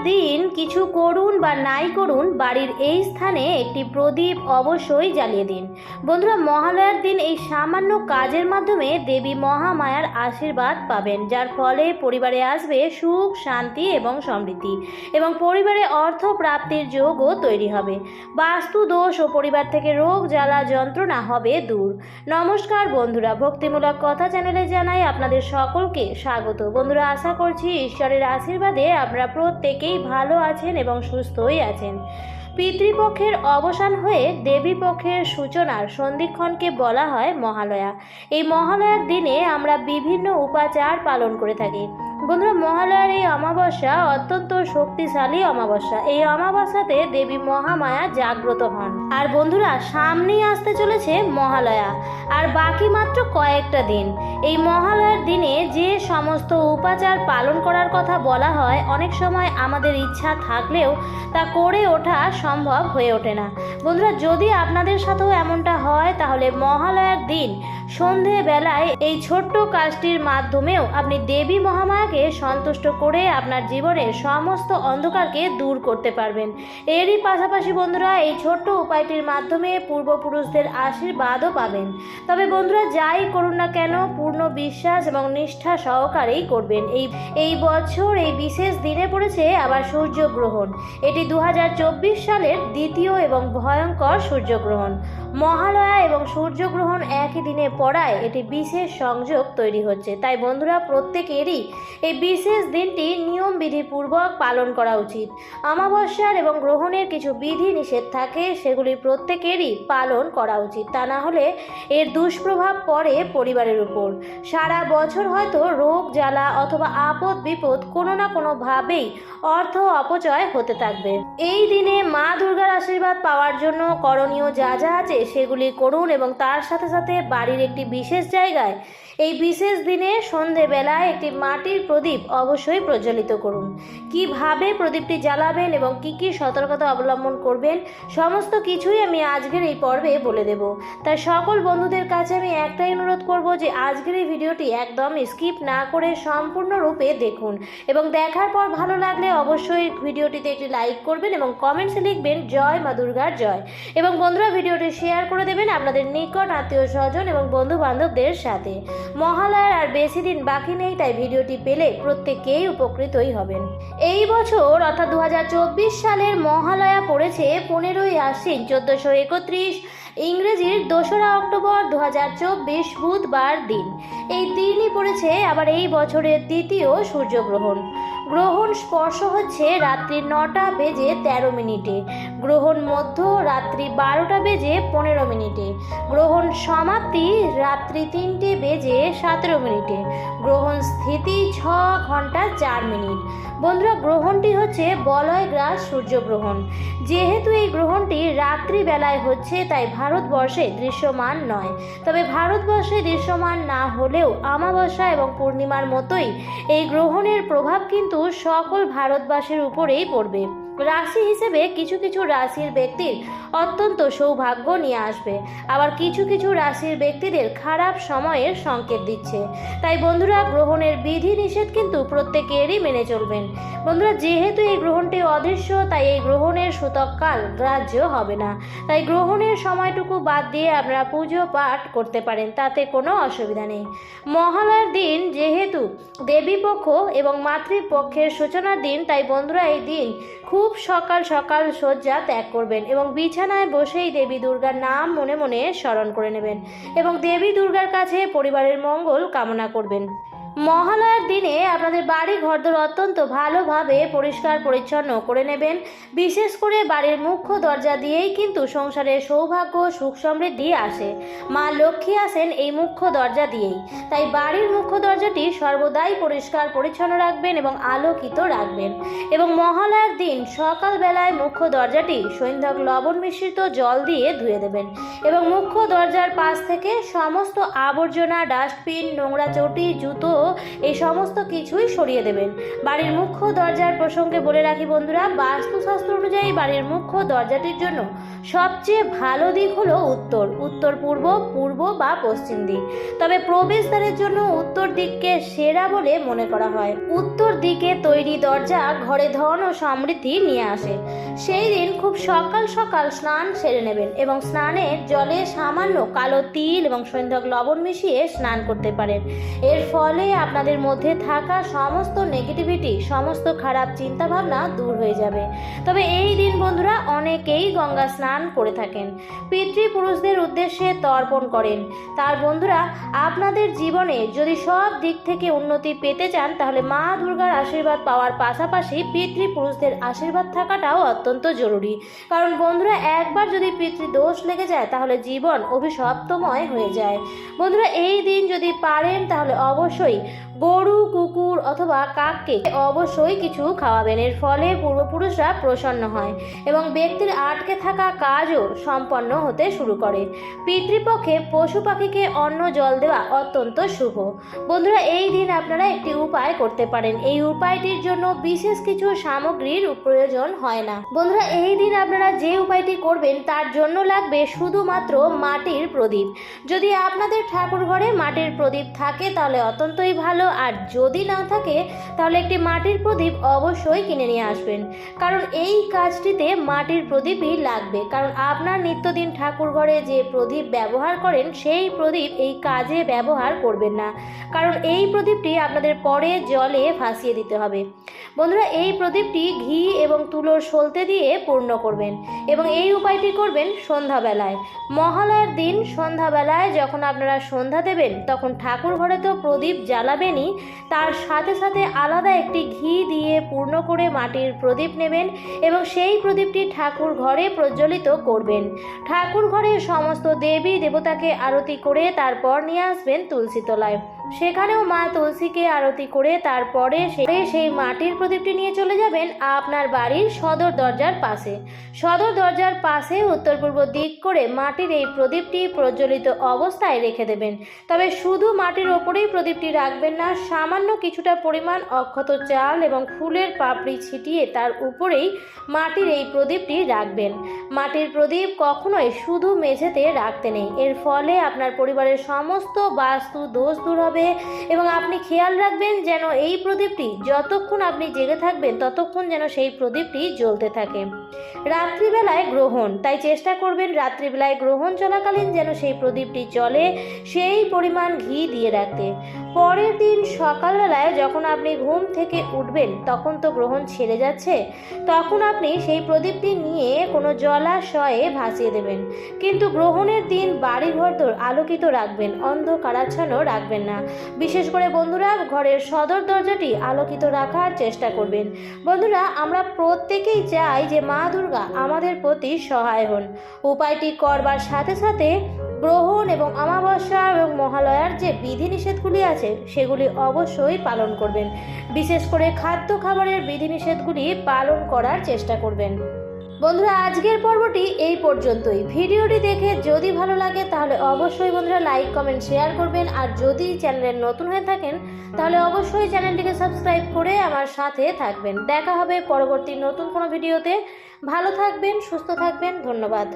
দিন কিছু করুন বা নাই করুন, বাড়ির এই স্থানে একটি প্রদীপ অবশ্যই জ্বালিয়ে দিন। বন্ধুরা, মহালয়ার দিন এই সামান্য কাজের মাধ্যমে দেবী মহামায়ার আশীর্বাদ পাবেন, যার ফলে পরিবারে আসবে সুখ, শান্তি এবং সমৃদ্ধি, এবং পরিবারে অর্থ প্রাপ্তির যোগও তৈরি হবে। বাস্তু দোষ ও পরিবার থেকে রোগ জ্বালা যন্ত্রণা হবে দূর। নমস্কার বন্ধুরা, ভক্তিমূলক কথা চ্যানেলে জানাই আপনাদের সকলকে স্বাগত। বন্ধুরা, আশা করছি ঈশ্বরের আশীর্বাদে আপনারা প্রত্যেকেই ভালো আছেন এবং সুস্থই আছেন। পিতৃপক্ষের অবসান হয়ে দেবীপক্ষের সূচনার সন্ধিক্ষণকে বলা হয় মহালয়া। এই মহালয়ার দিনে আমরা বিভিন্ন উপাচার পালন করে থাকি। বন্ধুরা, মহালয়ার এই অমাবস্যা অত্যন্ত শক্তিশালী অমাবস্যা। এই অমাবস্যাতে দেবী মহামায়া জাগ্রত হন। আর বন্ধুরা, সামনেই আসতে চলেছে মহালয়া, আর বাকি মাত্র কয়েকটা দিন। এই মহালয়ার দিনে যে সমস্ত উপাচার পালন করার কথা বলা হয়, অনেক সময় আমাদের ইচ্ছা থাকলেও তা করে ওঠা সম্ভব হয়ে ওঠে না। বন্ধুরা, যদি আপনাদের সাথেও এমনটা হয়, তাহলে মহালয়ার দিন সন্ধেবেলায় এই ছোট্ট কাজটির মাধ্যমেও আপনি দেবী মহামায়াকে সন্তুষ্ট করে আপনার জীবনের সমস্ত অন্ধকারকে দূর করতে পারবেন। এরই পাশাপাশি বন্ধুরা, এই ছোট্ট উপায়টির মাধ্যমে পূর্বপুরুষদের আশীর্বাদও পাবেন। তবে বন্ধুরা, যাই করুন না কেন, পূর্ণ বিশ্বাস এবং নিষ্ঠা সহকারেই করবেন। এই বছর এই বিশেষ দিনে পড়েছে আবার সূর্যগ্রহণ। এটি 2024 সালের দ্বিতীয় এবং ভয়ঙ্কর সূর্যগ্রহণ। মহালয়া এবং সূর্যগ্রহণ একই দিনে পড়ায় এটি বিশেষ সংযোগ তৈরি হচ্ছে। তাই বন্ধুরা, প্রত্যেকেরই এই বিশেষ দিনটি নিয়মবিধিপূর্বক পালন করা উচিত। অমাবস্যার এবং গ্রহণের কিছু বিধি নিষেধ থাকে, সেগুলি প্রত্যেকেরই পালন করা উচিত। তা না হলে এর দুষ্প্রভাব পড়ে পরিবারের উপর। সারা বছর হয়তো রোগ জ্বালা অথবা আপদ বিপদ কোনো না কোনোভাবেই অর্থ অপচয় হতে থাকবে। এই দিনে মা দুর্গার আশীর্বাদ পাওয়ার জন্য করণীয় যা যা আছে সেগুলি করুন, এবং তার সাথে সাথে বাড়ির একটি বিশেষ জায়গায় এই বিশেষ দিনে সন্ধেবেলায় একটি মাটির প্রদীপ অবশ্যই প্রজ্বলিত করুন। কিভাবে প্রদীপটি জ্বালাবেন এবং কি কি সতর্কতা অবলম্বন করবেন, সমস্ত কিছুই আমি আজকের এই পর্বে বলে দেব। তাই সকল বন্ধুদের কাছে আমি একটাই অনুরোধ করব যে আজকের এই ভিডিওটি একদম স্কিপ না করে সম্পূর্ণরূপে দেখুন, এবং দেখার পর ভালো লাগলে অবশ্যই ভিডিওটিতে একটি লাইক করবেন এবং কমেন্টসে লিখবেন জয় মা দুর্গার জয়। এবং বন্ধুরা, ভিডিওটি শেয়ার করে দেবেন আপনাদের নিকট আত্মীয় স্বজন এবং বন্ধু বান্ধবদের সাথে। মহালয়ার আর বেশি দিন বাকি নেই, তাই ভিডিওটি পেলে প্রত্যেকেই উপকৃতই হবেন। এই বছর অর্থাৎ 2024 সালের মহালয়া পড়েছে 15ই আশ্বিন 1431, ইংরেজির 2রা অক্টোবর 2024 বুধবার দিন। এই দিনই পড়েছে আবার এই বছরের দ্বিতীয় সূর্যগ্রহণ। গ্রহণ স্পর্শ হচ্ছে রাত্রি 9টা বেজে 13 মিনিটে, গ্রহণ মধ্য রাত্রি 12টা বেজে 15 মিনিটে, গ্রহণ সমাপ্তি রাত্রি 3টে বেজে 17 মিনিটে, গ্রহণ স্থিতি 6 ঘন্টা 4 মিনিট। বন্ধুরা, গ্রহণটি হচ্ছে বলয় গ্রাস সূর্যগ্রহণ। যেহেতু এই গ্রহণটি রাত্রিবেলায় হচ্ছে, তাই ভারতবর্ষে দৃশ্যমান নয়। তবে ভারতবর্ষে দৃশ্যমান না হলেও অমাবস্যা এবং পূর্ণিমার মতোই এই গ্রহণের প্রভাব কিন্তু সকল ভারতবাসীর উপরেই পড়বে। রাশি হিসেবে কিছু কিছু রাশির ব্যক্তির অত্যন্ত সৌভাগ্য নিয়ে আসবে, আবার কিছু কিছু রাশির ব্যক্তিদের খারাপ সময়ের সংকেত দিচ্ছে। তাই বন্ধুরা, গ্রহণের বিধি নিষেধ কিন্তু প্রত্যেকেরই মেনে চলবেন। বন্ধুরা, যেহেতু এই গ্রহণটি অদৃশ্য, তাই এই গ্রহণের সূতককাল গ্রাহ্য হবে না। তাই গ্রহণের সময়টুকু বাদ দিয়ে আপনারা পুজো পাঠ করতে পারেন, তাতে কোনো অসুবিধা নেই। মহালয়ার দিন যেহেতু দেবীপক্ষ এবং মাতৃপক্ষের সূচনার দিন, তাই বন্ধুরা এই দিন খুব সকাল সকাল শয্যা ত্যাগ করবেন এবং বিছানায় বসেই দেবী দুর্গার নাম মনে মনে স্মরণ করে নেবেন এবং দেবী দুর্গার কাছে পরিবারের মঙ্গল কামনা করবেন। মহালয়ার দিনে আপনাদের বাড়ি ঘরদোর অত্যন্ত ভালোভাবে পরিষ্কার পরিচ্ছন্ন করে নেবেন। বিশেষ করে বাড়ির মুখ্য দরজা দিয়েই কিন্তু সংসারে সৌভাগ্য সুখ সমৃদ্ধি আসে। মা লক্ষ্মী আসেন এই মুখ্য দরজা দিয়েই, তাই বাড়ির মুখ্য দরজাটি সর্বদাই পরিষ্কার পরিচ্ছন্ন রাখবেন এবং আলোকিত রাখবেন। এবং মহালয়ার দিন সকালবেলায় মুখ্য দরজাটি সৈন্ধক লবণ মিশ্রিত জল দিয়ে ধুয়ে দেবেন এবং মুখ্য দরজার পাশ থেকে সমস্ত আবর্জনা, ডাস্টবিন, নোংরা চটি, জুতো এই সমস্ত কিছুই সরিয়ে দেবেন। বাড়ির মুখ্য দরজার প্রসঙ্গে বলে রাখি বন্ধুরা, বাস্তুশাস্ত্র অনুযায়ী বাড়ির মুখ্য দরজাটির জন্য সবচেয়ে ভালো দিক হলো উত্তর, উত্তর পূর্ব, পূর্ব বা পশ্চিম দিক। তবে প্রবেশদ্বারের জন্য উত্তর দিককে সেরা বলে মনে করা হয়। উত্তর দিকে তৈরি দরজা ঘরে ধন ও সমৃদ্ধি নিয়ে আসে। সেই দিন খুব সকাল সকাল স্নান সেরে নেবেন এবং স্নানের জলে সামান্য কালো তিল এবং সৈন্ধক লবণ মিশিয়ে স্নান করতে পারেন। এর ফলে আপনাদের মধ্যে থাকা সমস্ত নেগেটিভিটি, সমস্ত খারাপ চিন্তাভাবনা দূর হয়ে যাবে। তবে এই দিন বন্ধুরা অনেকেই গঙ্গা স্নান করে থাকেন, পিতৃপুরুষদের উদ্দেশ্যে তর্পণ করেন। তার বন্ধুরা, আপনাদের জীবনে যদি সব দিক থেকে উন্নতি পেতে চান তাহলে মা দুর্গার আশীর্বাদ পাওয়ার পাশাপাশি পিতৃপুরুষদের আশীর্বাদ থাকাটাও অত্যন্ত জরুরি। কারণ বন্ধুরা, একবার যদি পিতৃদোষ লেগে যায় তাহলে জীবন অভিশপ্তময় হয়ে যায়। বন্ধুরা, এই দিন যদি পারেন তাহলে অবশ্যই গরু, কুকুর অথবা কাককে অবশ্যই কিছু খাওয়াবেন। এর ফলে পূর্বপুরুষরা প্রসন্ন হয় এবং ব্যক্তির আটকে থাকা কাজও সম্পন্ন হতে শুরু করে। পিতৃপক্ষে পশু পাখিকে অন্ন জল দেওয়া অত্যন্ত শুভ। বন্ধুরা, এই দিন আপনারা একটি উপায় করতে পারেন। এই উপায়টির জন্য বিশেষ কিছু সামগ্রীর প্রয়োজন হয় না। বন্ধুরা, এই দিন আপনারা যে উপায়টি করবেন তার জন্য লাগবে শুধুমাত্র মাটির প্রদীপ। যদি আপনাদের ঠাকুর ঘরে মাটির প্রদীপ থাকে তাহলে অত্যন্তই ভালো, আর যদি না থাকে তাহলে একটি মাটির প্রদীপ অবশ্যই কিনে নিয়ে আসবেন। কারণ এই কাজটিতে মাটির প্রদীপই লাগবে। কারণ আপনার নিত্যদিন ঠাকুর ঘরে যে প্রদীপ ব্যবহার করেন সেই প্রদীপ এই কাজে ব্যবহার করবেন না, কারণ এই প্রদীপটি আপনাদের পরে জলে ভাসিয়ে দিতে হবে। বন্ধুরা, এই প্রদীপটি ঘি এবং তুলোর সলতে দিয়ে পূর্ণ করবেন এবং এই উপায়টি করবেন সন্ধ্যাবেলায়। মহালয়ার দিন সন্ধ্যাবেলায় যখন আপনারা সন্ধ্যা দেবেন তখন ঠাকুর ঘরে তো প্রদীপ জ্বালাবেনই, তার সাথে সাথে আলাদা একটি ঘি দিয়ে পূর্ণ করে মাটির প্রদীপ নেবেন এবং সেই প্রদীপটি ঠাকুর ঘরে প্রজ্বলিত করবেন। ঠাকুর ঘরে সমস্ত দেবী দেবতাকে আরতি করে তারপর নিয়ে আসবেন তুলসী তলায়। সেখানেও মা তুলসীকে আরতি করে তারপরে সেই মাটির প্রদীপটি নিয়ে চলে যাবেন আপনার বাড়ির সদর দরজার পাশে। সদর দরজার পাশে উত্তর পূর্ব দিক করে মাটির এই প্রদীপটি প্রজ্বলিত অবস্থায় রেখে দেবেন। তবে শুধু মাটির ওপরেই প্রদীপটি রাখবেন না, সামান্য কিছুটা পরিমাণ অক্ষত চাল এবং ফুলের পাপড়ি ছিটিয়ে তার উপরেই মাটির এই প্রদীপটি রাখবেন। মাটির প্রদীপ কখনোই শুধু মেঝেতে রাখতে নেই। এর ফলে আপনার পরিবারের সমস্ত বাস্তু দোষ দূর হবে এবং আপনি খেয়াল রাখবেন যেন এই প্রদীপটি যতক্ষণ আপনি জেগে থাকবেন ততক্ষণ যেন সেই প্রদীপটি জ্বলতে থাকে। রাত্রিবেলায় গ্রহণ, তাই চেষ্টা করবেন রাত্রিবেলায় গ্রহণ চলাকালীন যেন সেই প্রদীপটি জ্বলে, সেই পরিমাণ ঘি দিয়ে রাখতে। পরের দিন সকালবেলায় যখন আপনি ঘুম থেকে উঠবেন তখন তো গ্রহণ ছেড়ে যাচ্ছে, তখন আপনি সেই প্রদীপটি নিয়ে কোনো জলাশয়ে ভাসিয়ে দেবেন। কিন্তু গ্রহণের দিন বাড়িঘর আলোকিত রাখবেন, অন্ধকারাচ্ছন্ন রাখবেন না। বিশেষ করে বন্ধুরা, ঘরের সদর দরজাটি আলোকিত রাখার চেষ্টা করবেন। বন্ধুরা, আমরা প্রত্যেকেই চাই যে মা দুর্গা আমাদের প্রতি সহায় হন। উপায়টি করবার সাথে সাথে গ্রহণ এবং অমাবস্যা এবং মহালয়ার যে বিধিনিষেধগুলি আছে সেগুলি অবশ্যই পালন করবেন। বিশেষ করে খাদ্য খাবারের বিধিনিষেধগুলি পালন করার চেষ্টা করবেন। বন্ধুরা, আজকের পর্বটি এই পর্যন্তই। ভিডিওটি দেখে যদি ভালো লাগে তাহলে অবশ্যই বন্ধুরা লাইক, কমেন্ট, শেয়ার করবেন। আর যদি চ্যানেলে নতুন হয়ে থাকেন তাহলে অবশ্যই চ্যানেলটিকে সাবস্ক্রাইব করে আমার সাথে থাকবেন। দেখা হবে পরবর্তী নতুন কোনো ভিডিওতে। ভালো থাকবেন, সুস্থ থাকবেন। ধন্যবাদ।